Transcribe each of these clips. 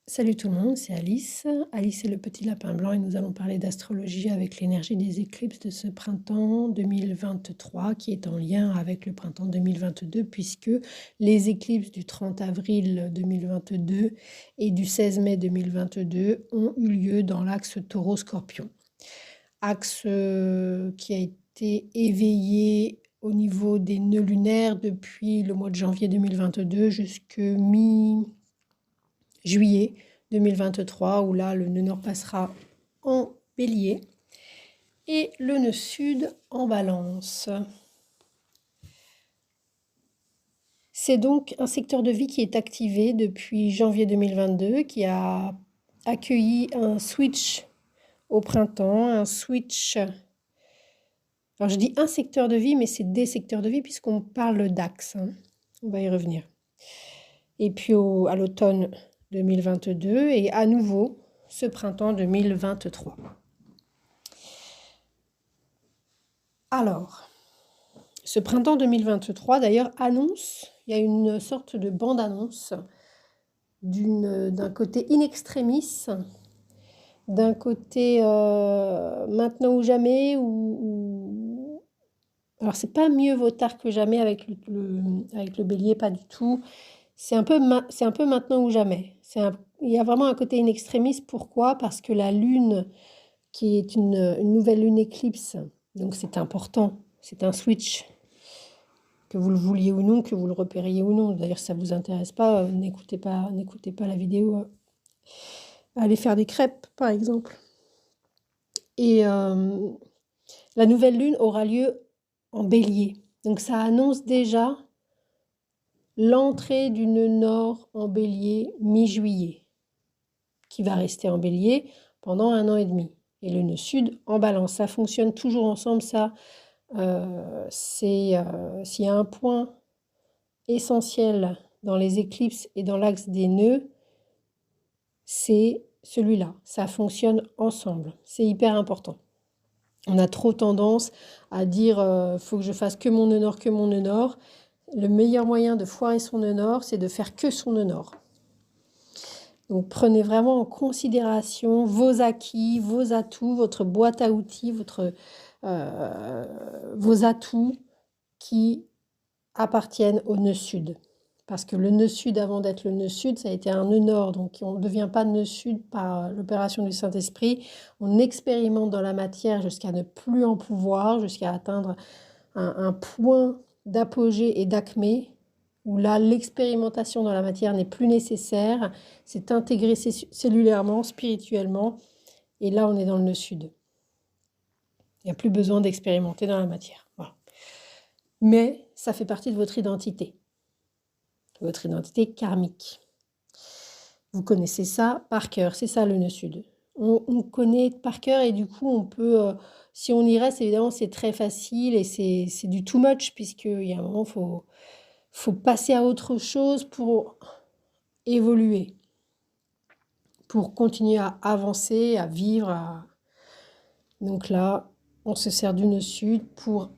Salut tout le monde, c'est Alice. Alice et le petit lapin blanc et nous allons parler d'astrologie avec l'énergie des éclipses de ce printemps 2023 qui est en lien avec le printemps 2022 puisque les éclipses du 30 avril 2022 et du 16 mai 2022 ont eu lieu dans l'axe taureau-scorpion. Axe qui a été éveillé au niveau des nœuds lunaires depuis le mois de janvier 2022 jusqu'à mi-juillet 2023, où là, le nœud nord passera en bélier et le nœud sud en balance. C'est donc un secteur de vie qui est activé depuis janvier 2022, qui a accueilli un switch au printemps, un switch. Alors je dis un secteur de vie, mais c'est des secteurs de vie puisqu'on parle d'axe. On va y revenir. Et puis à l'automne 2022 et à nouveau ce printemps 2023. Alors, ce printemps 2023 d'ailleurs annonce, il y a une sorte de bande-annonce d'un côté in extremis, d'un côté maintenant ou jamais, alors c'est pas mieux vaut tard que jamais avec le bélier, pas du tout. C'est un peu maintenant ou jamais. Il y a vraiment un côté in extremis. Pourquoi? Parce que la lune, qui est une nouvelle lune éclipse, donc c'est important, c'est un switch, que vous le vouliez ou non, que vous le repériez ou non. D'ailleurs, si ça ne vous intéresse pas, n'écoutez pas la vidéo. Allez faire des crêpes, par exemple. Et la nouvelle lune aura lieu en bélier. Donc ça annonce déjà l'entrée du nœud nord en bélier mi-juillet, qui va rester en bélier pendant 1 an et demi. Et le nœud sud en balance. Ça fonctionne toujours ensemble, ça. S'il y a un point essentiel dans les éclipses et dans l'axe des nœuds, c'est celui-là. Ça fonctionne ensemble. C'est hyper important. On a trop tendance à dire faut que je fasse que mon nœud nord, que mon nœud nord. Le meilleur moyen de foirer son nœud nord, c'est de faire que son nœud nord. Donc prenez vraiment en considération vos acquis, vos atouts, votre boîte à outils, vos atouts qui appartiennent au nœud sud. Parce que le nœud sud, avant d'être le nœud sud, ça a été un nœud nord. Donc on ne devient pas nœud sud par l'opération du Saint-Esprit. On expérimente dans la matière jusqu'à ne plus en pouvoir, jusqu'à atteindre un point d'apogée et d'acmé, où là, l'expérimentation dans la matière n'est plus nécessaire. C'est intégré cellulairement, spirituellement. Et là, on est dans le nœud sud. Il n'y a plus besoin d'expérimenter dans la matière. Voilà. Mais ça fait partie de votre identité karmique. Vous connaissez ça par cœur, c'est ça le nœud sud. On connaît par cœur et du coup on peut, si on y reste évidemment c'est très facile et c'est du too much puisqu'il y a un moment faut passer à autre chose pour évoluer, pour continuer à avancer, à vivre. Donc là on se sert du nœud sud pour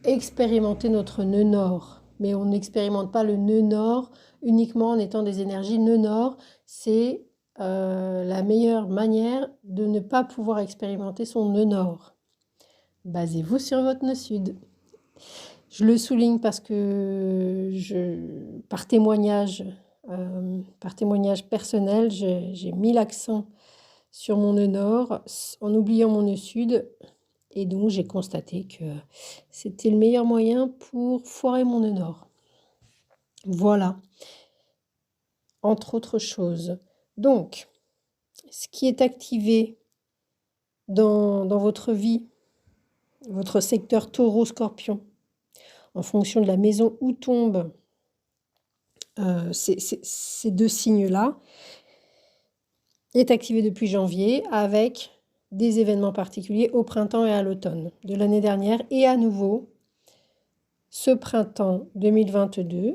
expérimenter notre nœud nord. Mais on n'expérimente pas le nœud nord uniquement en étant des énergies nœud nord. C'est la meilleure manière de ne pas pouvoir expérimenter son nœud nord. Basez-vous sur votre nœud sud. Je le souligne parce que par témoignage personnel, j'ai mis l'accent sur mon nœud nord en oubliant mon nœud sud. Et donc, j'ai constaté que c'était le meilleur moyen pour foirer mon nœud nord. Voilà, entre autres choses. Donc, ce qui est activé dans votre vie, votre secteur taureau-scorpion, en fonction de la maison où tombent ces deux signes-là, est activé depuis janvier avec des événements particuliers au printemps et à l'automne de l'année dernière et à nouveau ce printemps 2022.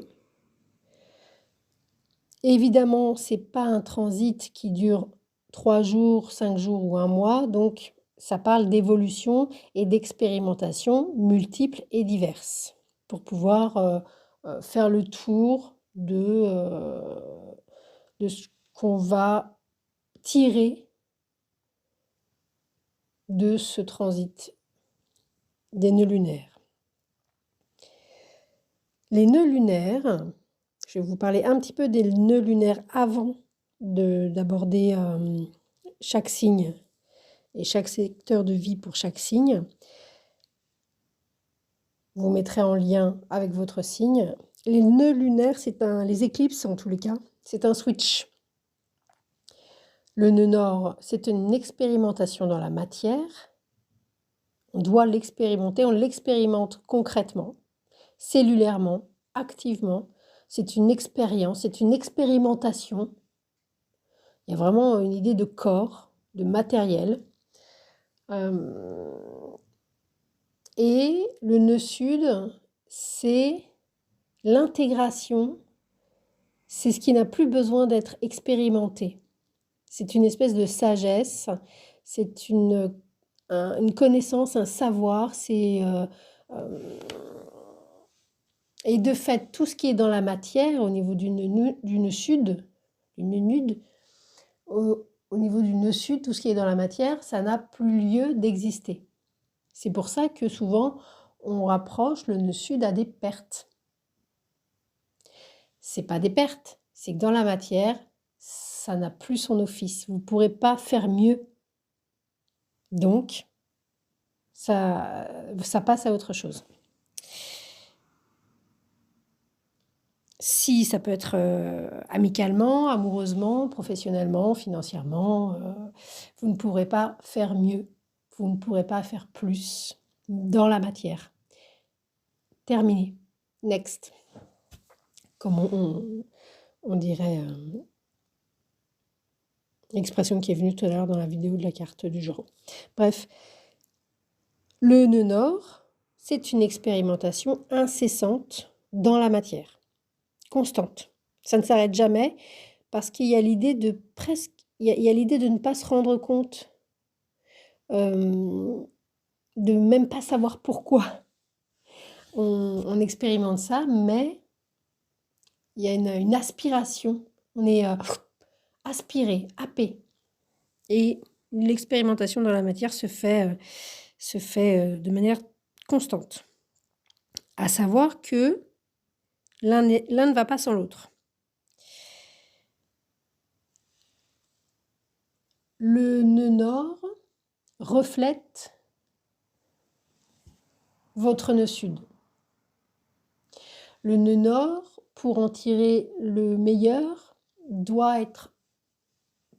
Évidemment, ce n'est pas un transit qui dure 3 jours, 5 jours ou 1 mois, donc ça parle d'évolution et d'expérimentation multiples et diverses pour pouvoir faire le tour de ce qu'on va tirer de ce transit des nœuds lunaires. Les nœuds lunaires, je vais vous parler un petit peu des nœuds lunaires avant d'aborder chaque signe et chaque secteur de vie pour chaque signe. Vous mettrez en lien avec votre signe. Les nœuds lunaires, les éclipses en tous les cas, c'est un switch. Le nœud nord, c'est une expérimentation dans la matière. On doit l'expérimenter, on l'expérimente concrètement, cellulairement, activement. C'est une expérience, c'est une expérimentation. Il y a vraiment une idée de corps, de matériel. Et le nœud sud, c'est l'intégration, c'est ce qui n'a plus besoin d'être expérimenté. C'est une espèce de sagesse, c'est une connaissance, un savoir, et de fait, tout ce qui est dans la matière, au niveau du nœud sud, au niveau du nœud sud, tout ce qui est dans la matière, ça n'a plus lieu d'exister. C'est pour ça que souvent, on rapproche le nœud sud à des pertes. C'est pas des pertes, c'est que dans la matière, ça n'a plus son office. Vous ne pourrez pas faire mieux. Donc, ça passe à autre chose. Si ça peut être amicalement, amoureusement, professionnellement, financièrement, vous ne pourrez pas faire mieux. Vous ne pourrez pas faire plus dans la matière. Terminé. Next. Comme on dirait l'expression qui est venue tout à l'heure dans la vidéo de la carte du jour. Bref, le nœud nord, c'est une expérimentation incessante dans la matière, constante. Ça ne s'arrête jamais parce qu'il y a l'idée de il y a l'idée de ne pas se rendre compte, de même pas savoir pourquoi on expérimente ça, mais il y a une aspiration. On est aspiré, happé. Et l'expérimentation dans la matière se fait de manière constante. À savoir que l'un ne va pas sans l'autre. Le nœud nord reflète votre nœud sud. Le nœud nord, pour en tirer le meilleur, doit être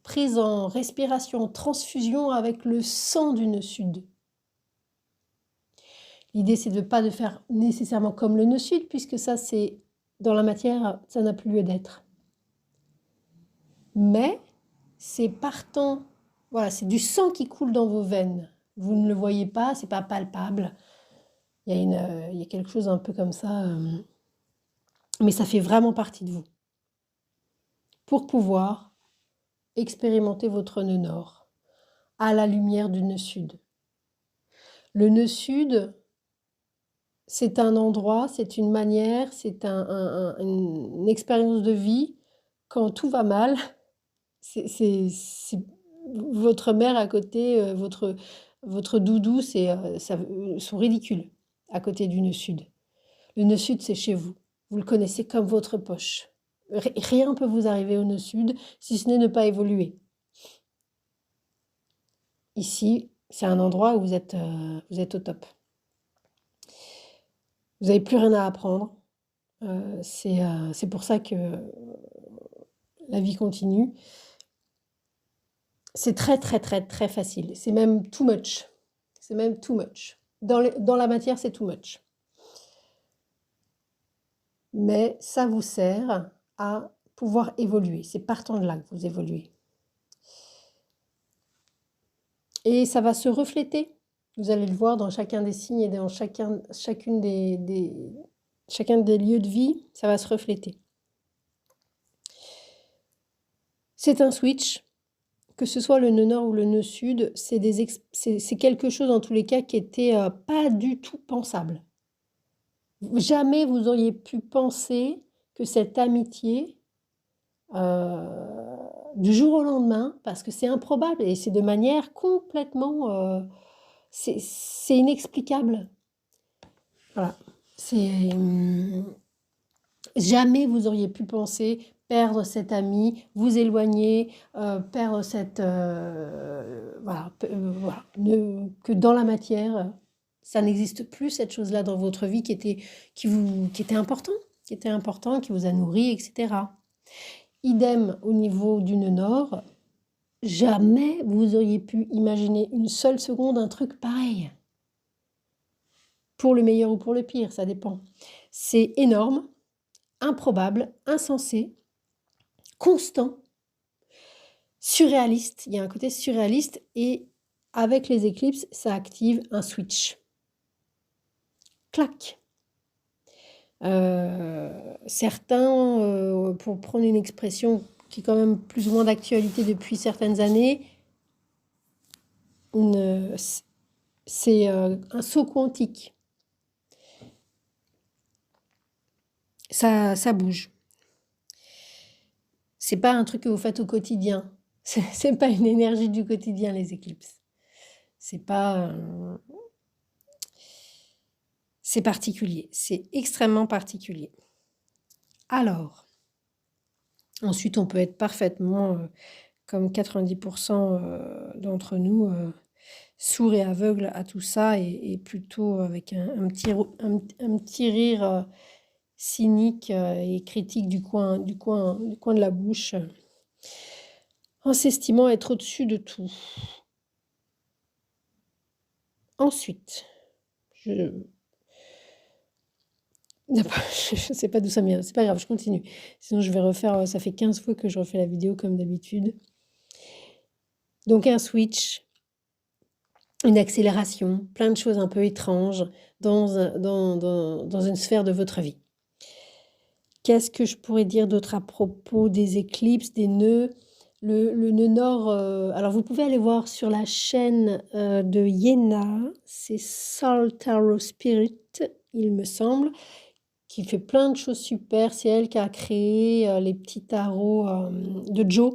prise en respiration, en transfusion avec le sang du nœud sud. L'idée, c'est de pas de faire nécessairement comme le nœud sud, puisque ça, c'est dans la matière, ça n'a plus lieu d'être. Mais c'est partant, voilà, c'est du sang qui coule dans vos veines. Vous ne le voyez pas, c'est pas palpable. Il y a quelque chose un peu comme ça, mais ça fait vraiment partie de vous. Pour pouvoir expérimenter votre nœud nord à la lumière du nœud sud. Le nœud sud, c'est un endroit, c'est une manière, c'est une expérience de vie. Quand tout va mal, c'est votre mère à côté, votre doudou, sont ridicules à côté du nœud sud. Le nœud sud, c'est chez vous. Vous le connaissez comme votre poche. Rien ne peut vous arriver au nœud sud, si ce n'est ne pas évoluer. Ici, c'est un endroit où vous êtes au top. Vous n'avez plus rien à apprendre. C'est pour ça que la vie continue. C'est très, très, très, très facile. C'est même too much. C'est même too much. Dans la matière, c'est too much. Mais ça vous sert à pouvoir évoluer. C'est partant de là que vous évoluez. Et ça va se refléter. Vous allez le voir dans chacun des signes et dans chacun des lieux de vie, ça va se refléter. C'est un switch, que ce soit le nœud nord ou le nœud sud, c'est quelque chose en tous les cas qui était pas du tout pensable. Jamais vous auriez pu penser que cette amitié du jour au lendemain, parce que c'est improbable et c'est de manière complètement, c'est inexplicable. Voilà. C'est, jamais vous auriez pu penser perdre cet ami, vous éloigner, perdre cette, voilà, voilà, que dans la matière, ça n'existe plus cette chose-là dans votre vie qui était important, qui vous a nourri, etc. Idem au niveau du nœud nord, jamais vous auriez pu imaginer une seule seconde un truc pareil. Pour le meilleur ou pour le pire, ça dépend. C'est énorme, improbable, insensé, constant, surréaliste. Il y a un côté surréaliste et avec les éclipses, ça active un switch. Clac. Certains, pour prendre une expression qui est quand même plus ou moins d'actualité depuis certaines années, c'est un saut quantique. Ça bouge. C'est pas un truc que vous faites au quotidien. C'est pas une énergie du quotidien, les éclipses. C'est pas... c'est particulier. C'est extrêmement particulier. Alors, ensuite, on peut être parfaitement, comme 90% d'entre nous, sourds et aveugles à tout ça et plutôt avec un petit rire cynique et critique du coin de la bouche, en s'estimant être au-dessus de tout. Ensuite, je ne sais pas d'où ça vient, c'est pas grave, je continue. Sinon je vais refaire, ça fait 15 fois que je refais la vidéo comme d'habitude. Donc un switch, une accélération, plein de choses un peu étranges dans une sphère de votre vie. Qu'est-ce que je pourrais dire d'autre à propos des éclipses, des nœuds? Le nœud nord, alors vous pouvez aller voir sur la chaîne de Yéna, c'est Soul Tarot Spirit, il me semble, qui fait plein de choses super. C'est elle qui a créé les petits tarots de Joe.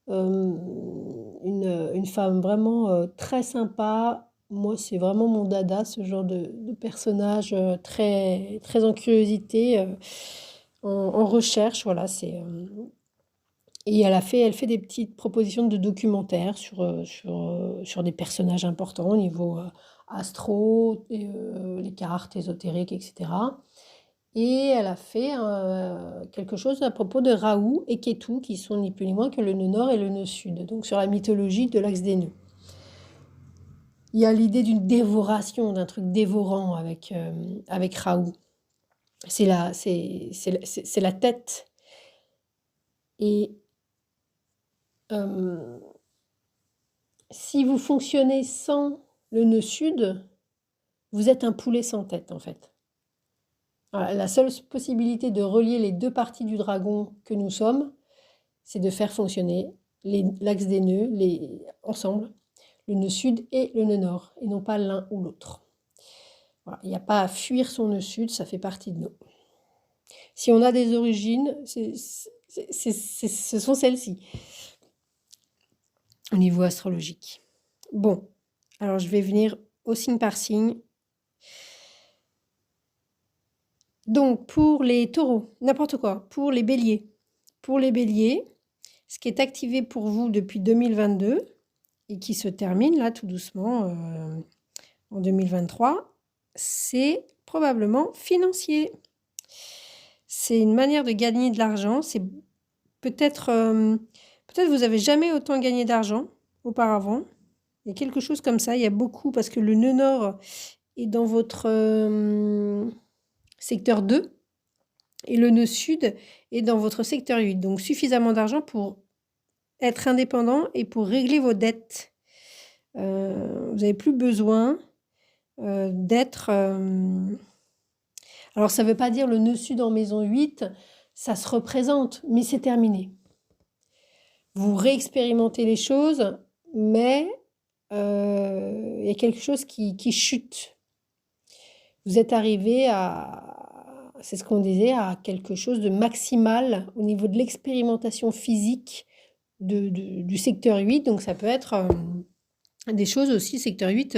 Une femme vraiment très sympa. Moi, c'est vraiment mon dada, ce genre de personnage très, très en curiosité, en recherche. Voilà, et elle fait des petites propositions de documentaires sur des personnages importants au niveau astro, les cartes ésotériques, etc. Et elle a fait quelque chose à propos de Raoult et Ketu, qui sont ni plus ni moins que le nœud nord et le nœud sud, donc sur la mythologie de l'axe des nœuds. Il y a l'idée d'une dévoration, d'un truc dévorant avec Raoult. C'est la tête. Et si vous fonctionnez sans le nœud sud, vous êtes un poulet sans tête en fait. Voilà, la seule possibilité de relier les deux parties du dragon que nous sommes, c'est de faire fonctionner l'axe des nœuds ensemble, le nœud sud et le nœud nord, et non pas l'un ou l'autre. Voilà, il n'y a pas à fuir son nœud sud, ça fait partie de nous. Si on a des origines, ce sont celles-ci, au niveau astrologique. Bon, alors je vais venir au signe par signe. Donc, pour les taureaux, n'importe quoi, pour les béliers. Pour les béliers, ce qui est activé pour vous depuis 2022 et qui se termine là tout doucement en 2023, c'est probablement financier. C'est une manière de gagner de l'argent. C'est peut-être vous n'avez jamais autant gagné d'argent auparavant. Il y a quelque chose comme ça. Il y a beaucoup parce que le nœud nord est dans votre secteur 2 et le nœud sud est dans votre secteur 8. Donc suffisamment d'argent pour être indépendant et pour régler vos dettes. Vous n'avez plus besoin d'être... Alors ça ne veut pas dire le nœud sud en maison 8, ça se représente, mais c'est terminé. Vous réexpérimentez les choses, mais il y a quelque chose qui chute. Vous êtes arrivé à c'est ce qu'on disait, à quelque chose de maximal au niveau de l'expérimentation physique du secteur 8. Donc ça peut être des choses aussi, secteur 8,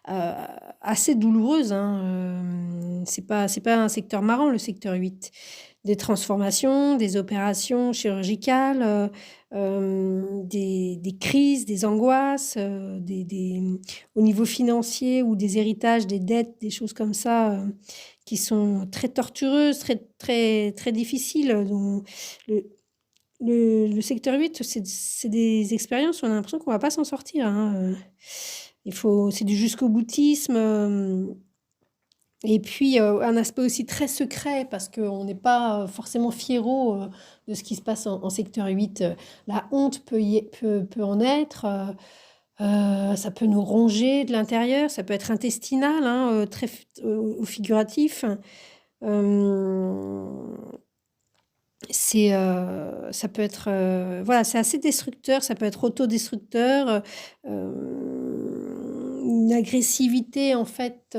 assez douloureuses, hein. C'est pas un secteur marrant, le secteur 8. Des transformations, des opérations chirurgicales, des crises, des angoisses, au niveau financier ou des héritages, des dettes, des choses comme ça, qui sont très tortureuses, très, très, très difficiles. Donc, le, le secteur 8, c'est des expériences où on a l'impression qu'on va pas s'en sortir, hein. C'est du jusqu'au boutisme. Et puis, un aspect aussi très secret parce qu'on n'est pas forcément fiero de ce qui se passe en secteur 8. La honte peut en être. Ça peut nous ronger de l'intérieur. Ça peut être intestinal, hein, au figuratif. Euh, ça peut être, voilà, c'est assez destructeur, ça peut être autodestructeur, une agressivité en fait,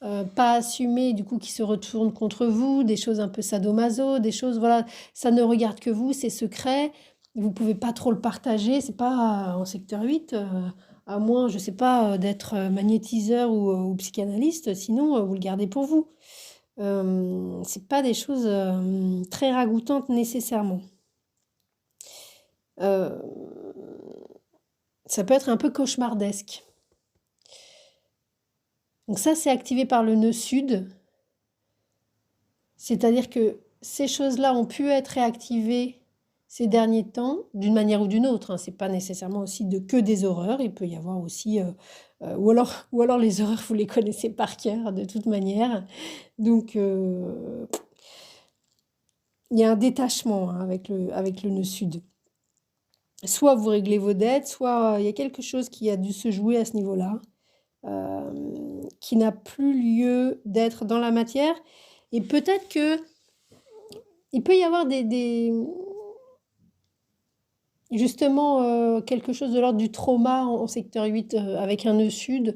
pas assumée, du coup, qui se retourne contre vous, des choses un peu sadomaso, des choses, voilà, ça ne regarde que vous, c'est secret, vous pouvez pas trop le partager, c'est pas en secteur 8, à moins, je sais pas, d'être magnétiseur ou psychanalyste, sinon vous le gardez pour vous. C'est pas des choses très ragoûtantes nécessairement. Euh, Ça peut être un peu cauchemardesque. Donc ça, c'est activé par le nœud sud. C'est-à-dire que ces choses-là ont pu être réactivées ces derniers temps, d'une manière ou d'une autre, hein. C'est pas nécessairement aussi que des horreurs. Il peut y avoir aussi... ou alors les horreurs, vous les connaissez par cœur, de toute manière. Donc... il y a un détachement, hein, avec le nœud sud. Soit vous réglez vos dettes, soit il y a quelque chose qui a dû se jouer à ce niveau-là, qui n'a plus lieu d'être dans la matière. Et peut-être que il peut y avoir justement quelque chose de l'ordre du trauma en secteur 8 avec un nœud sud,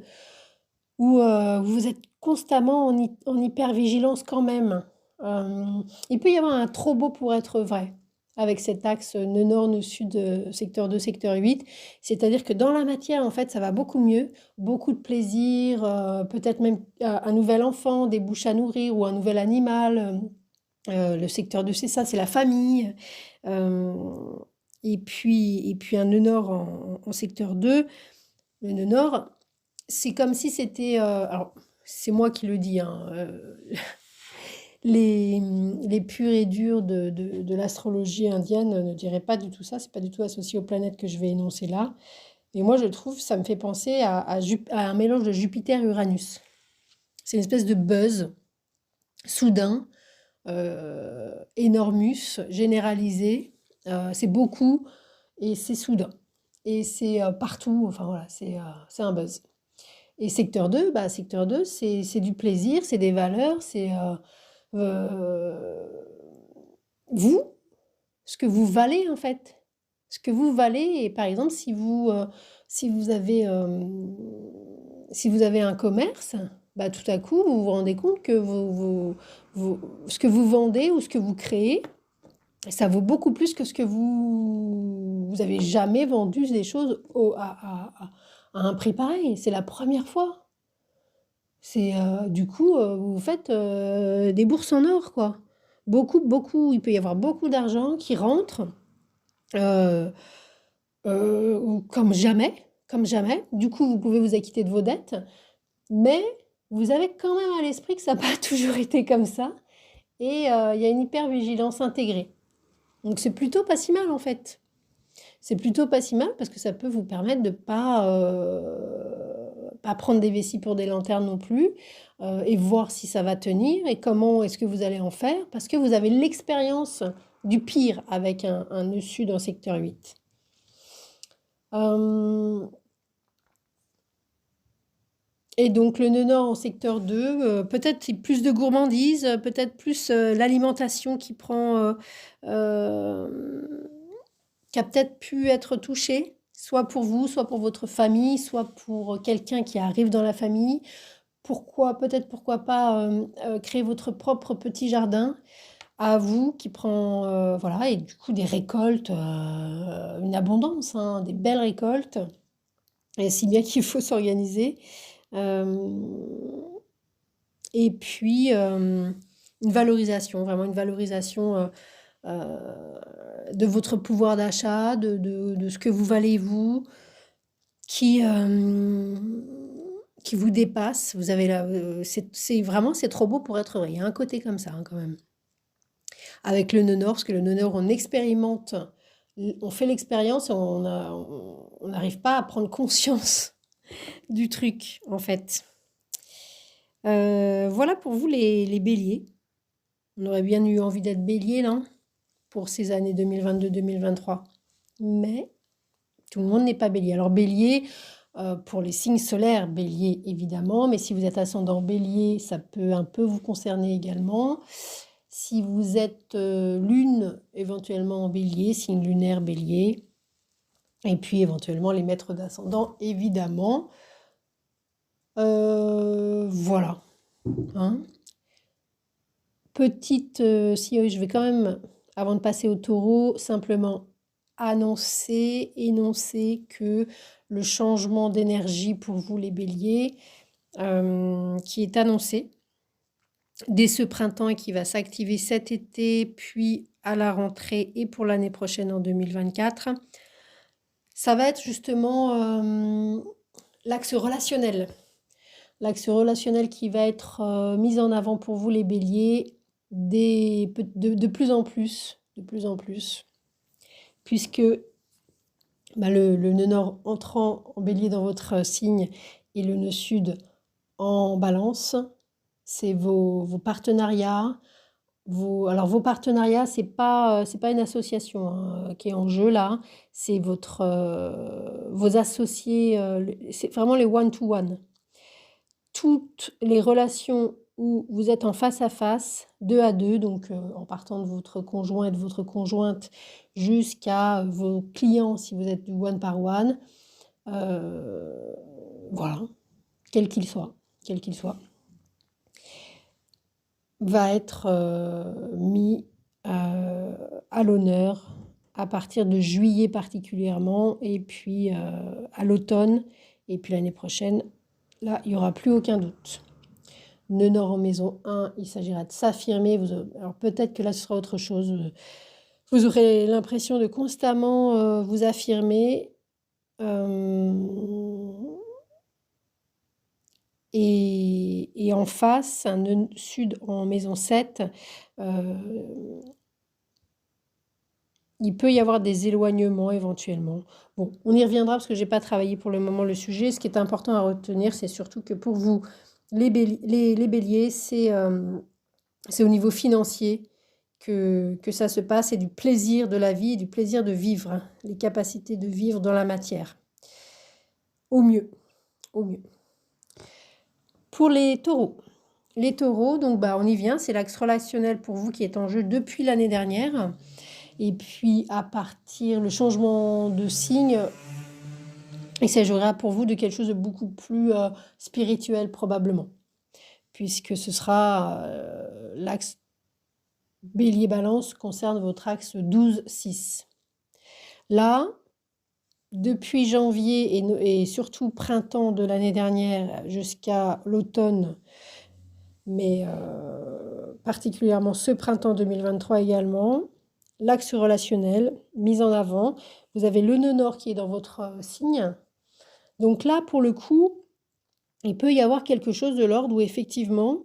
où vous êtes constamment en hypervigilance quand même. Il peut y avoir un trop beau pour être vrai avec cet axe nœud nord, nœud sud, secteur 2, secteur 8. C'est-à-dire que dans la matière, en fait, ça va beaucoup mieux, beaucoup de plaisir, peut-être même un nouvel enfant, des bouches à nourrir ou un nouvel animal. Le secteur 2, c'est ça, c'est la famille. Euh, et puis un nœud nord en secteur 2. Le nœud nord, c'est comme si c'était... alors, c'est moi qui le dis, hein, les purs et durs de l'astrologie indienne ne diraient pas du tout ça. C'est pas du tout associé aux planètes que je vais énoncer là. Mais moi, je trouve, ça me fait penser à un mélange de Jupiter-Uranus. C'est une espèce de buzz soudain, énormus, généralisé. C'est beaucoup et c'est soudain. Et c'est partout. Enfin voilà, c'est un buzz. Et secteur 2, secteur 2, c'est du plaisir, c'est des valeurs, c'est vous, ce que vous valez en fait. Ce que vous valez, et par exemple, si vous avez, si vous avez un commerce, tout à coup, vous vous rendez compte que ce que vous vendez ou ce que vous créez, ça vaut beaucoup plus que ce que vous avez jamais vendu des choses à un prix pareil. C'est la première fois. C'est du coup, vous faites des bourses en or, quoi. Beaucoup, beaucoup, il peut y avoir beaucoup d'argent qui rentre euh, comme jamais, comme jamais. Du coup, vous pouvez vous acquitter de vos dettes, mais vous avez quand même à l'esprit que ça n'a pas toujours été comme ça. Et il y a une hypervigilance intégrée. Donc c'est plutôt pas si mal en fait. C'est plutôt pas si mal parce que ça peut vous permettre de pas prendre des vessies pour des lanternes non plus, et voir si ça va tenir et comment est-ce que vous allez en faire parce que vous avez l'expérience du pire avec un nœud sud en secteur 8. Et donc le nœud nord en secteur 2, peut-être plus de gourmandise, peut-être plus l'alimentation qui prend, qui a peut-être pu être touchée, soit pour vous, soit pour votre famille, soit pour quelqu'un qui arrive dans la famille. pourquoi pas, créer votre propre petit jardin à vous qui prend, voilà et du coup des récoltes, une abondance, hein, des belles récoltes et si bien qu'il faut s'organiser. Hem et puis, une valorisation, vraiment une valorisation, de votre pouvoir d'achat, de ce que vous valez vous, qui, qui vous dépasse. Vous avez la c'est vraiment c'est trop beau pour être vrai. Il y a un côté comme ça, hein, quand même. Avec le nœud nord, parce que le nœud nord, on expérimente, on fait l'expérience et on n'arrive pas à prendre conscience du truc, en fait. Voilà pour vous les béliers. On aurait bien eu envie d'être bélier, là, pour ces années 2022-2023. Mais tout le monde n'est pas bélier. Alors bélier, pour les signes solaires, bélier évidemment, mais si vous êtes ascendant bélier, ça peut un peu vous concerner également. Si vous êtes lune, éventuellement en bélier, signe lunaire bélier, et puis éventuellement les maîtres d'ascendant, évidemment. Voilà. Hein. Petite, si je vais quand même, avant de passer au taureau, simplement énoncer que le changement d'énergie pour vous les béliers, qui est annoncé dès ce printemps et qui va s'activer cet été, puis à la rentrée et pour l'année prochaine en 2024, ça va être justement l'axe relationnel. L'axe relationnel qui va être mis en avant pour vous les béliers de plus en plus, puisque le nœud nord entrant en bélier dans votre signe et le nœud sud en balance, c'est vos partenariats. Vos partenariats, c'est pas une association hein, qui est en jeu là, c'est vos associés, c'est vraiment les one-to-one. Toutes les relations où vous êtes en face à face, deux à deux, donc en partant de votre conjoint et de votre conjointe jusqu'à vos clients si vous êtes du one par one, voilà, quel qu'il soit, va être mis à l'honneur à partir de juillet particulièrement et puis à l'automne et puis l'année prochaine, là il n'y aura plus aucun doute. Nœud nord en maison 1, il s'agira de s'affirmer. Alors peut-être que là ce sera autre chose. Vous aurez l'impression de constamment vous affirmer. Et en face, un nœud sud en maison 7, il peut y avoir des éloignements éventuellement. Bon, on y reviendra parce que je n'ai pas travaillé pour le moment le sujet. Ce qui est important à retenir, c'est surtout que pour vous, les béliers, c'est au niveau financier que ça se passe et du plaisir de la vie et du plaisir de vivre, hein, les capacités de vivre dans la matière. Au mieux. Pour les taureaux, donc on y vient, c'est l'axe relationnel pour vous qui est en jeu depuis l'année dernière. Et puis à partir le changement de signe, il s'agira pour vous de quelque chose de beaucoup plus spirituel probablement, puisque ce sera l'axe bélier-balance concerne votre axe 12-6. Là, depuis janvier et surtout printemps de l'année dernière jusqu'à l'automne, mais particulièrement ce printemps 2023 également, l'axe relationnel mis en avant. Vous avez le nœud nord qui est dans votre signe. Donc là, pour le coup, il peut y avoir quelque chose de l'ordre où effectivement,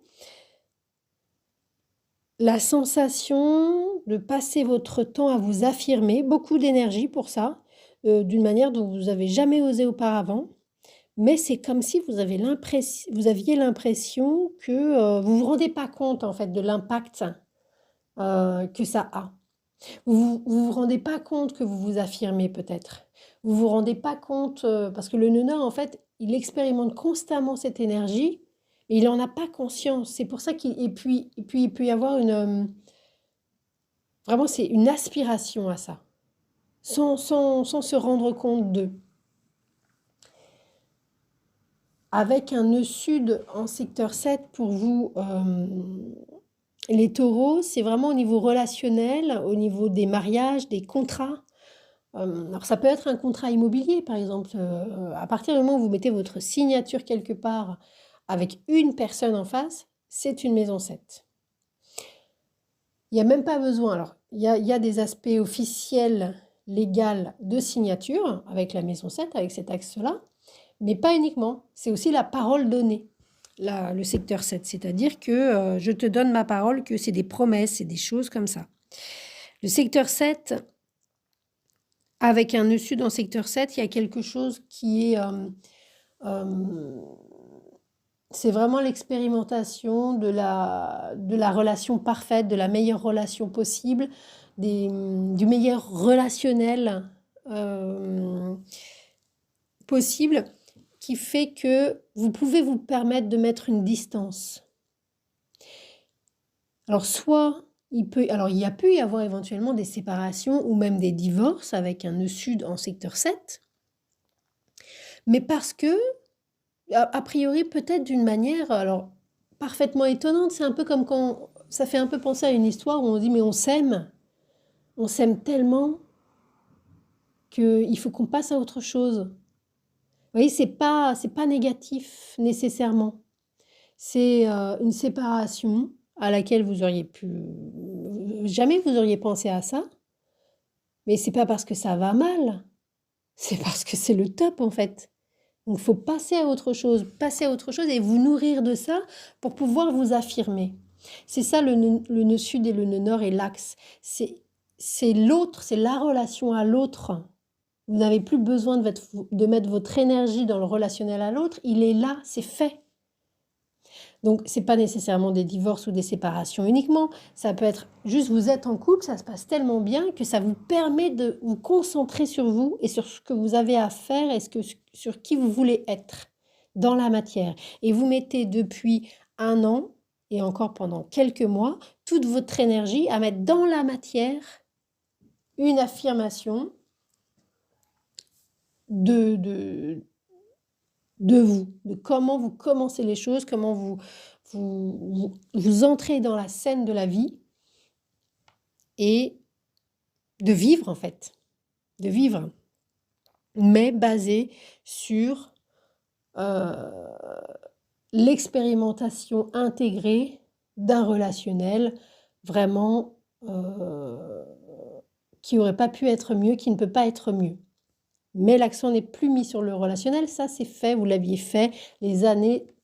la sensation de passer votre temps à vous affirmer, beaucoup d'énergie pour ça, d'une manière dont vous n'avez jamais osé auparavant. Mais c'est comme si vous aviez l'impression que vous ne vous rendez pas compte en fait de l'impact que ça a. Vous vous rendez pas compte que vous vous affirmez peut-être. Vous vous rendez pas compte parce que le nœud nord en fait, il expérimente constamment cette énergie, mais il en a pas conscience. C'est pour ça puis il peut y avoir vraiment c'est une aspiration à ça, sans se rendre compte d'eux. Avec un nœud sud en secteur 7 pour vous, les taureaux, c'est vraiment au niveau relationnel, au niveau des mariages, des contrats. Alors ça peut être un contrat immobilier, par exemple. À partir du moment où vous mettez votre signature quelque part avec une personne en face, c'est une maison 7. Il n'y a même pas besoin. Alors, il y a des aspects officiels, légaux de signature avec la maison 7, avec cet axe-là, mais pas uniquement. C'est aussi la parole donnée, le secteur 7. C'est-à-dire que je te donne ma parole, que c'est des promesses, c'est des choses comme ça. Le secteur 7, avec un nœud sud en secteur 7, il y a quelque chose qui est... c'est vraiment l'expérimentation de la relation parfaite, de la meilleure relation possible, du meilleur relationnel possible, qui fait que vous pouvez vous permettre de mettre une distance. Alors soit il y a pu y avoir éventuellement des séparations ou même des divorces avec un nœud sud en secteur 7, mais parce que a priori, peut-être d'une manière, alors, parfaitement étonnante. C'est un peu comme quand ça fait un peu penser à une histoire où on dit: «Mais on s'aime tellement qu'il faut qu'on passe à autre chose». Vous voyez, c'est pas négatif nécessairement. C'est, une séparation à laquelle vous auriez pu jamais vous auriez pensé à ça, mais c'est pas parce que ça va mal, c'est parce que c'est le top, en fait. Donc, il faut passer à autre chose et vous nourrir de ça pour pouvoir vous affirmer. C'est ça le nœud sud et le nœud nord et l'axe. C'est l'autre, c'est la relation à l'autre. Vous n'avez plus besoin de mettre votre énergie dans le relationnel à l'autre. Il est là, c'est fait. Donc, c'est pas nécessairement des divorces ou des séparations uniquement. Ça peut être juste vous êtes en couple, ça se passe tellement bien que ça vous permet de vous concentrer sur vous et sur ce que vous avez à faire et sur qui vous voulez être dans la matière. Et vous mettez depuis 1 an et encore pendant quelques mois toute votre énergie à mettre dans la matière une affirmation de vous, de comment vous commencez les choses, comment vous entrez dans la scène de la vie et de vivre en fait, de vivre, mais basé sur l'expérimentation intégrée d'un relationnel vraiment qui n'aurait pas pu être mieux, qui ne peut pas être mieux. Mais l'accent n'est plus mis sur le relationnel, ça c'est fait, vous l'aviez fait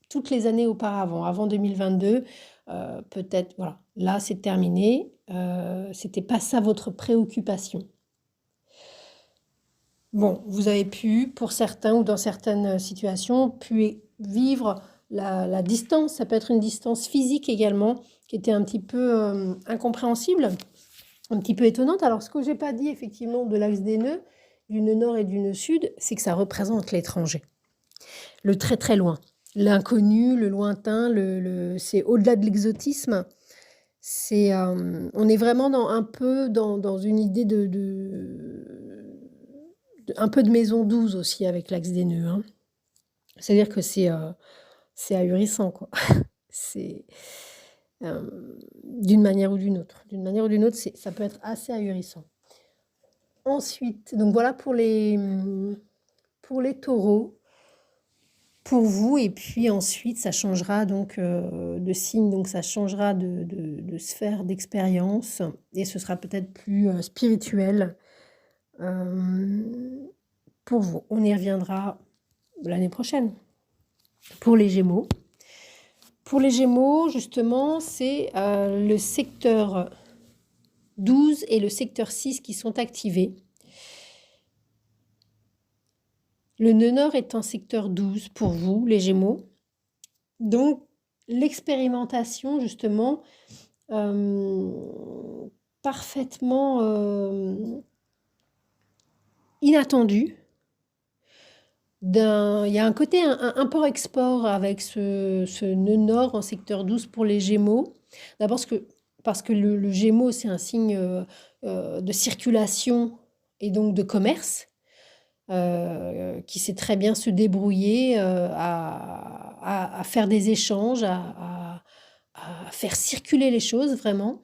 toutes les années auparavant, avant 2022, peut-être, voilà, là c'est terminé, c'était pas ça votre préoccupation. Bon, vous avez pu, pour certains ou dans certaines situations, pu vivre la distance, ça peut être une distance physique également, qui était un petit peu incompréhensible, un petit peu étonnante. Alors ce que j'ai pas dit effectivement de l'axe des nœuds, du nœud nord et du nœud sud, c'est que ça représente l'étranger, le très très loin, l'inconnu, le lointain, c'est au-delà de l'exotisme. On est vraiment un peu dans une idée un peu de maison 12 aussi avec l'axe des nœuds, hein. C'est-à-dire que c'est ahurissant, quoi. C'est d'une manière ou d'une autre. D'une manière ou d'une autre, ça peut être assez ahurissant. Ensuite, donc voilà pour les taureaux, pour vous, et puis ensuite ça changera donc de signe, donc ça changera de sphère d'expérience et ce sera peut-être plus spirituel pour vous. On y reviendra l'année prochaine. Pour les Gémeaux, justement, c'est le secteur 12 et le secteur 6 qui sont activés. Le nœud nord est en secteur 12 pour vous, les Gémeaux. Donc, l'expérimentation, justement, parfaitement inattendue. Il y a un côté import-export avec ce nœud nord en secteur 12 pour les Gémeaux. D'abord parce que le Gémeaux, c'est un signe de circulation et donc de commerce. qui sait très bien se débrouiller, à faire des échanges, à faire circuler les choses vraiment.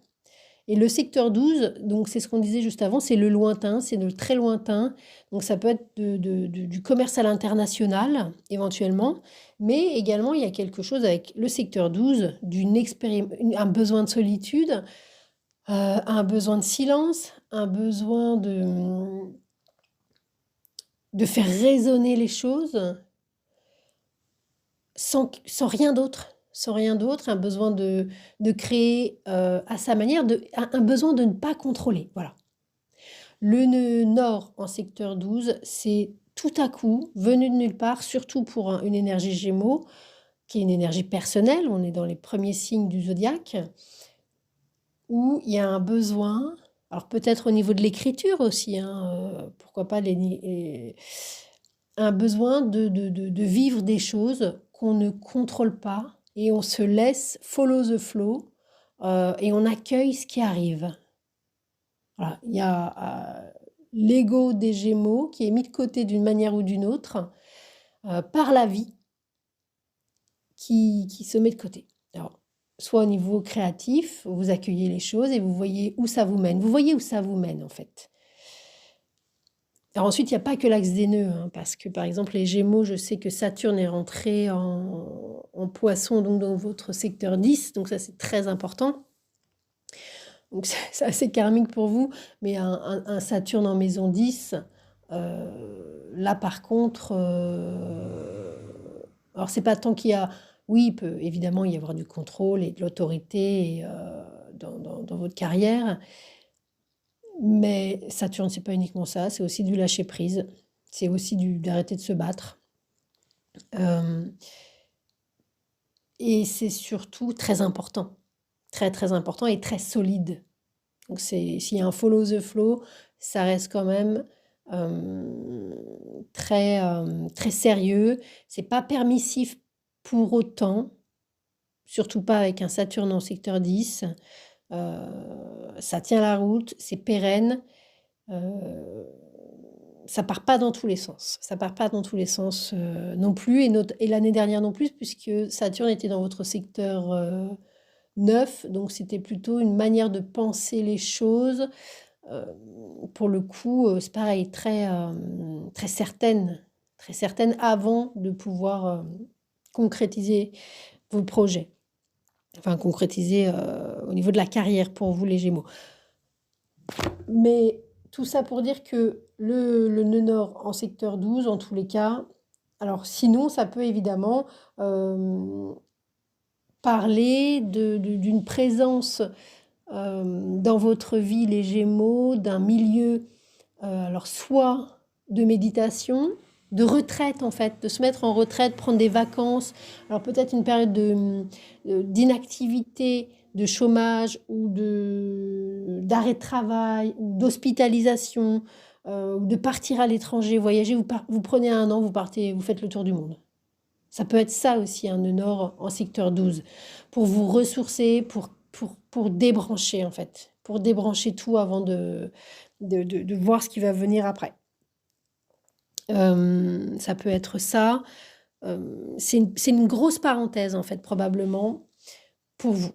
Et le secteur 12, donc c'est ce qu'on disait juste avant, c'est le lointain, c'est le très lointain. Donc ça peut être du commerce à l'international, éventuellement, mais également il y a quelque chose avec le secteur 12, un besoin de solitude, un besoin de silence, un besoin de faire résonner les choses sans rien d'autre. Sans rien d'autre, un besoin de créer à sa manière, un besoin de ne pas contrôler. Voilà. Le nœud nord en secteur 12, c'est tout à coup, venu de nulle part, surtout pour une énergie Gémeaux, qui est une énergie personnelle, on est dans les premiers signes du zodiaque, où il y a un besoin, alors peut-être au niveau de l'écriture aussi, hein, pourquoi pas un besoin de vivre des choses qu'on ne contrôle pas et on se laisse follow the flow et on accueille ce qui arrive. Voilà, il y a l'ego des Gémeaux qui est mis de côté d'une manière ou d'une autre par la vie qui se met de côté. Alors, soit au niveau créatif, vous accueillez les choses et vous voyez où ça vous mène. Vous voyez où ça vous mène en fait. Alors ensuite, il n'y a pas que l'axe des nœuds, hein, parce que par exemple les Gémeaux, je sais que Saturne est rentré en Poisson, donc dans votre secteur 10, donc ça c'est très important. Donc c'est assez karmique pour vous, mais un Saturne en maison 10, là par contre, alors c'est pas tant qu'il y a, oui, il peut évidemment y avoir du contrôle et de l'autorité dans votre carrière, mais Saturne, c'est pas uniquement ça, c'est aussi du lâcher prise, c'est aussi d'arrêter de se battre. Et c'est surtout très important, très très important et très solide. Donc s'il y a un follow the flow, ça reste quand même très, très sérieux. C'est pas permissif pour autant, surtout pas avec un Saturne en secteur 10. Ça tient la route, c'est pérenne. Ça part pas dans tous les sens. Ça part pas dans tous les sens non plus. Et l'année dernière non plus, puisque Saturne était dans votre secteur 9. Donc c'était plutôt une manière de penser les choses. Pour le coup, c'est pareil, très certaine avant de pouvoir concrétiser vos projets. Enfin, concrétiser au niveau de la carrière pour vous, les Gémeaux. Mais tout ça pour dire que le nœud nord en secteur 12, en tous les cas, alors sinon, ça peut évidemment parler d'une présence dans votre vie, les Gémeaux, d'un milieu, alors soit de méditation, de retraite en fait, de se mettre en retraite, prendre des vacances, alors peut-être une période d'inactivité, de chômage ou d'arrêt de travail ou d'hospitalisation, ou de partir à l'étranger, voyager, vous prenez un an, vous partez, vous faites le tour du monde. Ça peut être ça aussi, un nœud nord en secteur 12, pour vous ressourcer, pour débrancher en fait, pour débrancher tout avant de voir ce qui va venir après. Ça peut être ça. C'est une grosse parenthèse en fait, probablement, pour vous.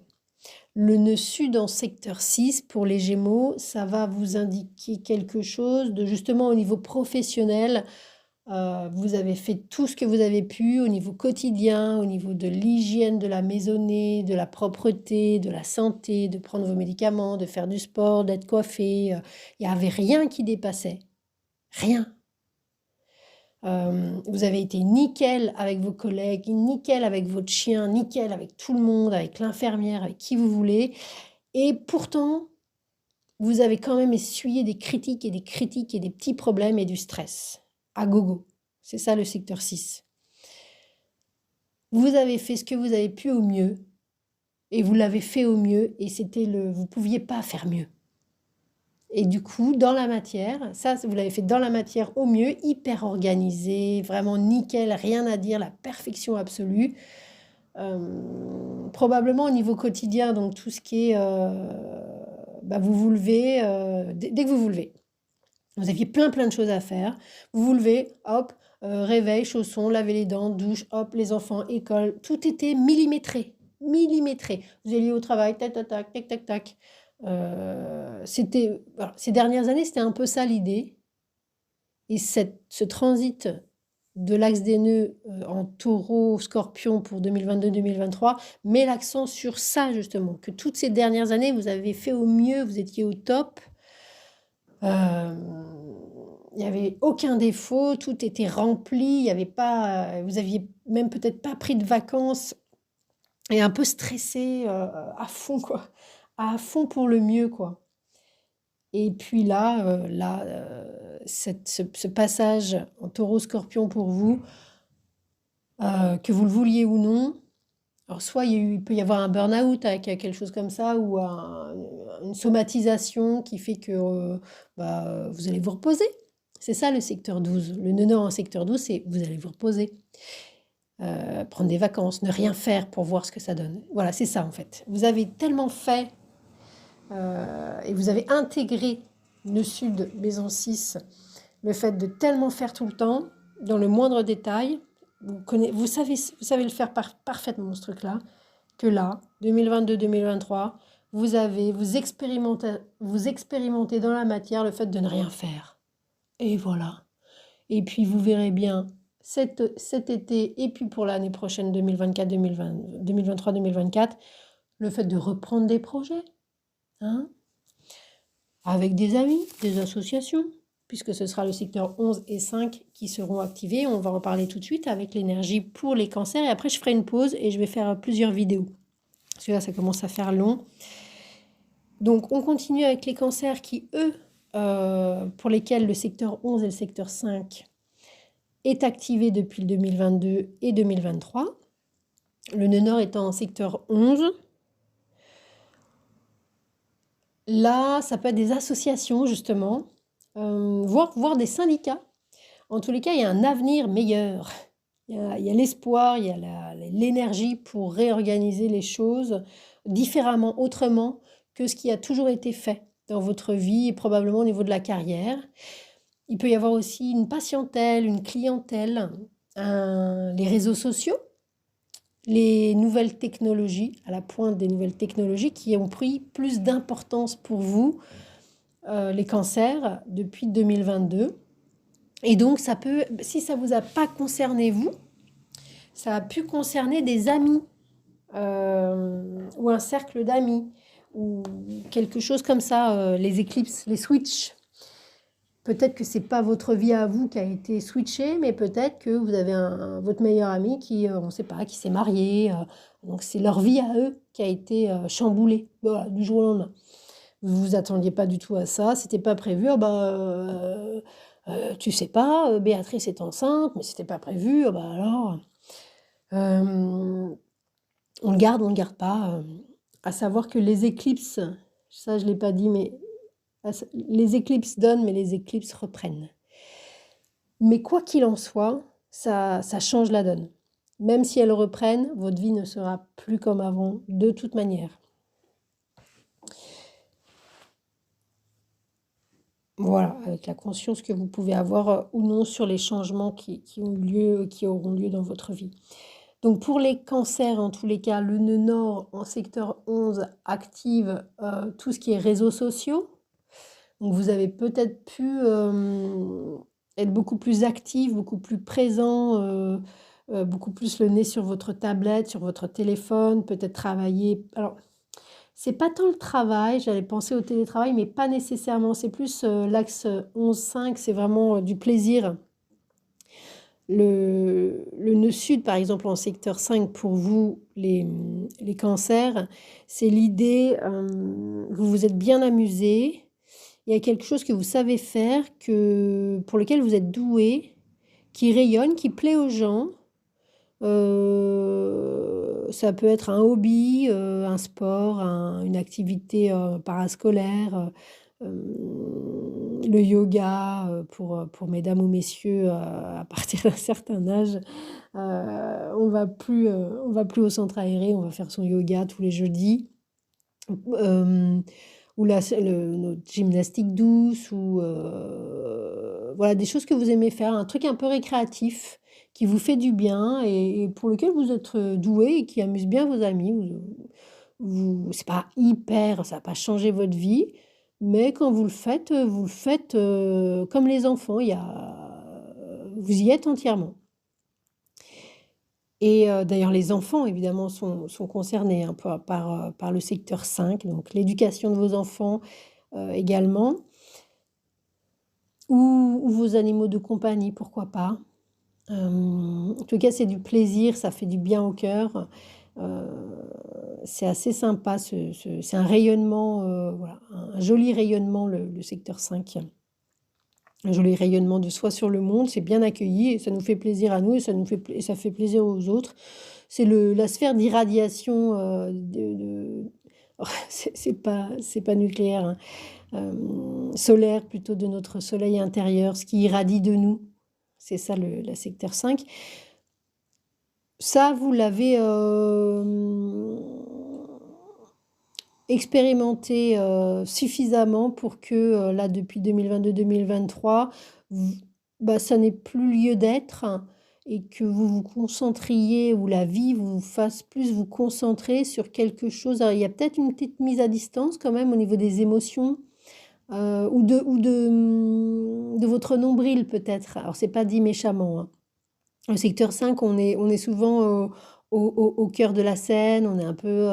Le nœud sud en secteur 6 pour les Gémeaux, ça va vous indiquer quelque chose de justement au niveau professionnel. Vous avez fait tout ce que vous avez pu au niveau quotidien, au niveau de l'hygiène, de la maisonnée, de la propreté, de la santé, de prendre vos médicaments, de faire du sport, d'être coiffé. Il n'y avait rien qui dépassait. Rien. Vous avez été nickel avec vos collègues, nickel avec votre chien, nickel avec tout le monde, avec l'infirmière, avec qui vous voulez. Et pourtant, vous avez quand même essuyé des critiques et des critiques et des petits problèmes et du stress. À gogo. C'est ça le secteur 6. Vous avez fait ce que vous avez pu au mieux. Et vous l'avez fait au mieux. Et vous ne pouviez pas faire mieux. Et du coup, dans la matière, ça, vous l'avez fait dans la matière au mieux, hyper organisé, vraiment nickel, rien à dire, la perfection absolue. Probablement au niveau quotidien, donc tout ce qui est... vous vous levez, dès que vous vous levez. Vous aviez plein, plein de choses à faire. Vous vous levez, hop, réveil, chaussons, laver les dents, douche, hop, les enfants, école, tout était millimétré, millimétré. Vous alliez au travail, tac, tac, tac, tac, tac, tac. C'était voilà, ces dernières années, c'était un peu ça l'idée et ce transit de l'axe des nœuds, en Taureau, Scorpion pour 2022-2023 met l'accent sur ça justement, que toutes ces dernières années, vous avez fait au mieux, vous étiez au top. Il n'y avait aucun défaut, tout était rempli, il y avait pas, vous aviez même peut-être pas pris de vacances et un peu stressé, à fond quoi, à fond pour le mieux quoi. Et puis là, ce passage en Taureau-Scorpion pour vous, que vous le vouliez ou non, alors soit il peut y avoir un burn-out avec quelque chose comme ça ou une somatisation qui fait que vous allez vous reposer. C'est ça le secteur 12. Le nœud nord en secteur 12, c'est vous allez vous reposer. Prendre des vacances, ne rien faire pour voir ce que ça donne. Voilà, c'est ça en fait. Vous avez tellement fait et vous avez intégré le sud, maison 6, le fait de tellement faire tout le temps, dans le moindre détail. Vous savez le faire parfaitement ce truc-là, que là, 2022-2023, vous expérimentez dans la matière le fait de ne rien faire. Et voilà. Et puis vous verrez bien cet été et puis pour l'année prochaine 2023-2024, le fait de reprendre des projets, hein, avec des amis, des associations, puisque ce sera le secteur 11 et 5 qui seront activés. On va en parler tout de suite avec l'énergie pour les cancers. Et après, je ferai une pause et je vais faire plusieurs vidéos. Parce que là, ça commence à faire long. Donc, on continue avec les cancers qui, eux, pour lesquels le secteur 11 et le secteur 5 est activé depuis le 2022 et 2023. Le nœud nord étant en secteur 11. Là, ça peut être des associations, justement, voire des syndicats. En tous les cas, il y a un avenir meilleur. Il y a l'espoir, il y a l'énergie pour réorganiser les choses différemment, autrement que ce qui a toujours été fait dans votre vie et probablement au niveau de la carrière. Il peut y avoir aussi une patientèle, une clientèle, les réseaux sociaux, les nouvelles technologies, à la pointe des nouvelles technologies qui ont pris plus d'importance pour vous, les cancers, depuis 2022. Et donc, ça peut, si ça ne vous a pas concerné vous, ça a pu concerner des amis ou un cercle d'amis ou quelque chose comme ça, les éclipses, les switches. Peut-être que c'est pas votre vie à vous qui a été switchée, mais peut-être que vous avez votre meilleur ami qui, on ne sait pas, qui s'est marié. Donc c'est leur vie à eux qui a été chamboulée, voilà, du jour au lendemain. Vous vous attendiez pas du tout à ça, c'était pas prévu. Tu sais pas, Béatrice est enceinte, mais c'était pas prévu. Alors, on le garde pas. À savoir que les éclipses, ça je l'ai pas dit, mais les éclipses donnent, mais les éclipses reprennent. Mais quoi qu'il en soit, ça change la donne. Même si elles reprennent, votre vie ne sera plus comme avant, de toute manière. Voilà, avec la conscience que vous pouvez avoir ou non sur les changements qui auront lieu dans votre vie. Donc pour les cancers, en tous les cas, le nœud nord en secteur 11 active tout ce qui est réseaux sociaux. Donc vous avez peut-être pu être beaucoup plus actif, beaucoup plus présent, beaucoup plus le nez sur votre tablette, sur votre téléphone, peut-être travailler. Alors, c'est pas tant le travail, j'allais penser au télétravail, mais pas nécessairement. C'est plus l'axe 11-5, c'est vraiment du plaisir. Le nœud sud, par exemple, en secteur 5, pour vous, les cancers, c'est l'idée, vous vous êtes bien amusé. Il y a quelque chose que vous savez faire, pour lequel vous êtes doué, qui rayonne, qui plaît aux gens. Ça peut être un hobby, un sport, une activité parascolaire, le yoga pour mesdames ou messieurs à partir d'un certain âge. On va plus au centre aéré, on va faire son yoga tous les jeudis. ou notre gymnastique douce, ou voilà, des choses que vous aimez faire, un truc un peu récréatif qui vous fait du bien et pour lequel vous êtes doué et qui amuse bien vos amis. C'est pas hyper, ça va pas changer votre vie, mais quand vous le faites comme les enfants. Vous y êtes entièrement. Et d'ailleurs, les enfants, évidemment, sont concernés, hein, par le secteur 5, donc l'éducation de vos enfants également, ou vos animaux de compagnie, pourquoi pas. En tout cas, c'est du plaisir, ça fait du bien au cœur. Euh, c'est assez sympa, c'est un rayonnement, voilà, un joli rayonnement, le secteur 5. Un joli rayonnement de soi sur le monde, c'est bien accueilli et ça nous fait plaisir à nous et ça fait plaisir aux autres. C'est la sphère d'irradiation c'est pas nucléaire, hein, solaire plutôt, de notre soleil intérieur, ce qui irradie de nous. C'est ça la secteur 5. Ça, vous l'avez expérimenté suffisamment pour que là, depuis 2022-2023, bah, ça n'ait plus lieu d'être, hein, et que vous vous concentriez, ou la vie vous fasse plus vous concentrer sur quelque chose. Alors, il y a peut-être une petite mise à distance quand même au niveau des émotions, ou de votre nombril peut-être. Alors, c'est pas dit méchamment, hein. Au secteur 5, on est souvent au cœur de la scène, on est un peu,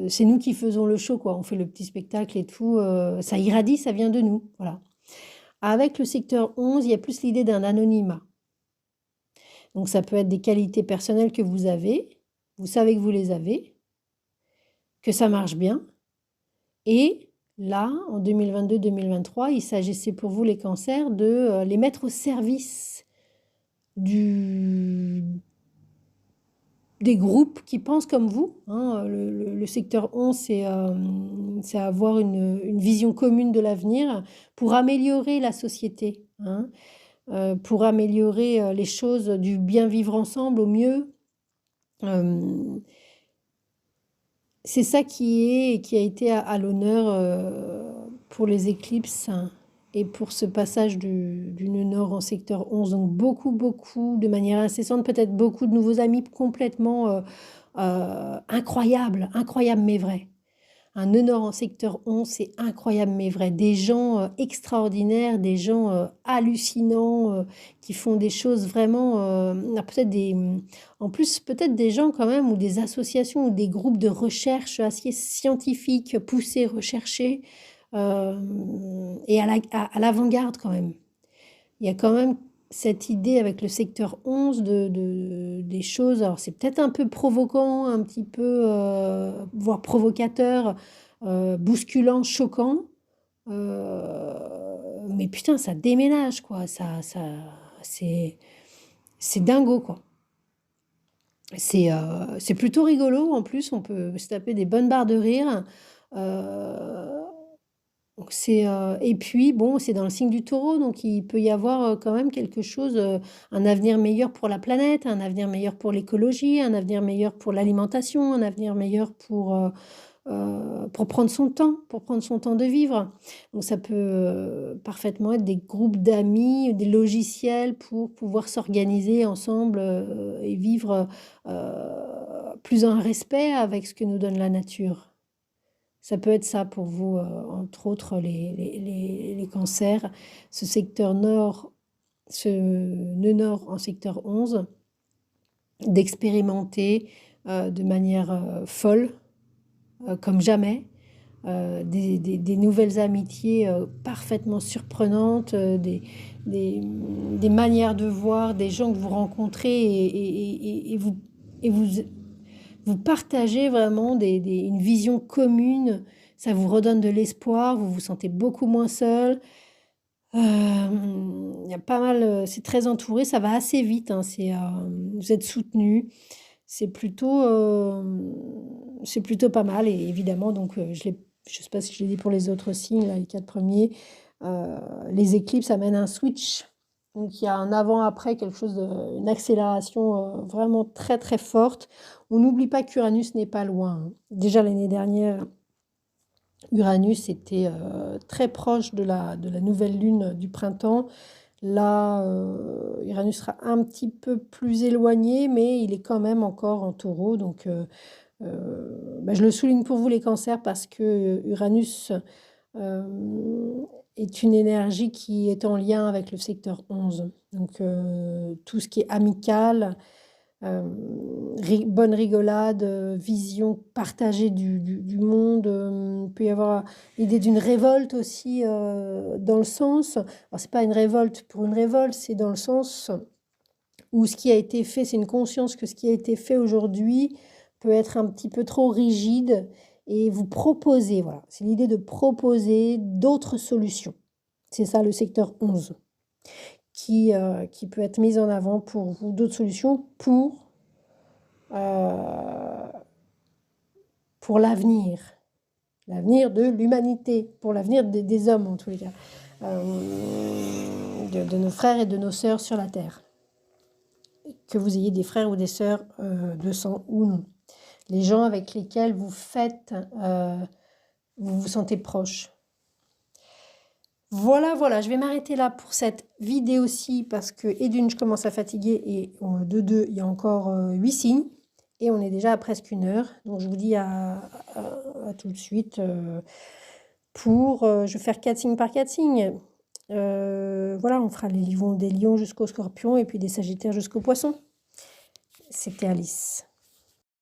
c'est nous qui faisons le show, quoi. On fait le petit spectacle et tout, ça irradie, ça vient de nous, voilà. Avec le secteur 11, il y a plus l'idée d'un anonymat. Donc ça peut être des qualités personnelles que vous avez, vous savez que vous les avez, que ça marche bien, et là, en 2022-2023, il s'agissait pour vous, les cancers, de les mettre au service des groupes qui pensent comme vous, hein. Le secteur 11, c'est avoir une vision commune de l'avenir pour améliorer la société, hein, pour améliorer les choses, du bien vivre ensemble au mieux. C'est ça qui a été à l'honneur pour les éclipses, hein, et pour ce passage du nœud nord en secteur 11. Donc beaucoup, beaucoup, de manière incessante, peut-être beaucoup de nouveaux amis complètement incroyables, incroyables mais vrais. Un nœud nord en secteur 11, c'est incroyable mais vrai. Des gens extraordinaires, des gens hallucinants, qui font des choses vraiment, en plus peut-être des gens quand même, ou des associations ou des groupes de recherche assez scientifiques, poussés, recherchés, et à l'avant-garde quand même. Il y a quand même cette idée avec le secteur 11 des choses. Alors c'est peut-être un peu provoquant, un petit peu, voire provocateur, bousculant, choquant. Mais putain, ça déménage, quoi. C'est, c'est dingo, quoi. C'est plutôt rigolo. En plus, on peut se taper des bonnes barres de rire. Euh, et puis bon, c'est dans le signe du Taureau, donc il peut y avoir quand même quelque chose, un avenir meilleur pour la planète, un avenir meilleur pour l'écologie, un avenir meilleur pour l'alimentation, un avenir meilleur pour prendre son temps de vivre. Donc ça peut parfaitement être des groupes d'amis, des logiciels pour pouvoir s'organiser ensemble et vivre plus en respect avec ce que nous donne la nature. Ça peut être ça pour vous, entre autres les cancers. Ce secteur nord, ce nœud nord en secteur 11, d'expérimenter de manière folle, comme jamais, des nouvelles amitiés parfaitement surprenantes, des manières de voir, des gens que vous rencontrez et vous partagez vraiment une vision commune. Ça vous redonne de l'espoir, vous vous sentez beaucoup moins seul. Il y a pas mal, c'est très entouré, ça va assez vite, hein, vous êtes soutenu. C'est plutôt pas mal, et évidemment, donc, je sais pas si je l'ai dit pour les autres signes, là, les 4 premiers, les éclipses amènent un switch. Donc il y a un avant-après, quelque chose une accélération vraiment très très forte. On n'oublie pas qu'Uranus n'est pas loin, hein. Déjà l'année dernière, Uranus était très proche de la nouvelle lune du printemps. Là, Uranus sera un petit peu plus éloigné, mais il est quand même encore en taureau. Donc, bah, je le souligne pour vous les cancers parce que Uranus est une énergie qui est en lien avec le secteur 11. Donc, tout ce qui est amical, bonne rigolade, vision partagée du monde. Il peut y avoir l'idée d'une révolte aussi dans le sens, alors c'est pas une révolte pour une révolte, c'est dans le sens où ce qui a été fait, c'est une conscience que ce qui a été fait aujourd'hui peut être un petit peu trop rigide et vous proposer, voilà, c'est l'idée de proposer d'autres solutions. C'est ça le secteur 11 qui peut être mise en avant pour vous, d'autres solutions euh, pour l'avenir de l'humanité, pour l'avenir des hommes en tous les cas, de nos frères et de nos sœurs sur la terre. Que vous ayez des frères ou des sœurs de sang ou non. Les gens avec lesquels vous faites, vous vous sentez proche. Voilà, je vais m'arrêter là pour cette vidéo-ci parce que, et d'une, je commence à fatiguer et de deux, il y a encore 8 signes et on est déjà à presque 1 heure. Donc, je vous dis à tout de suite je vais faire 4 signes par 4 signes. Voilà, on fera des lions jusqu'au scorpion et puis des sagittaires jusqu'au poisson. C'était Alice.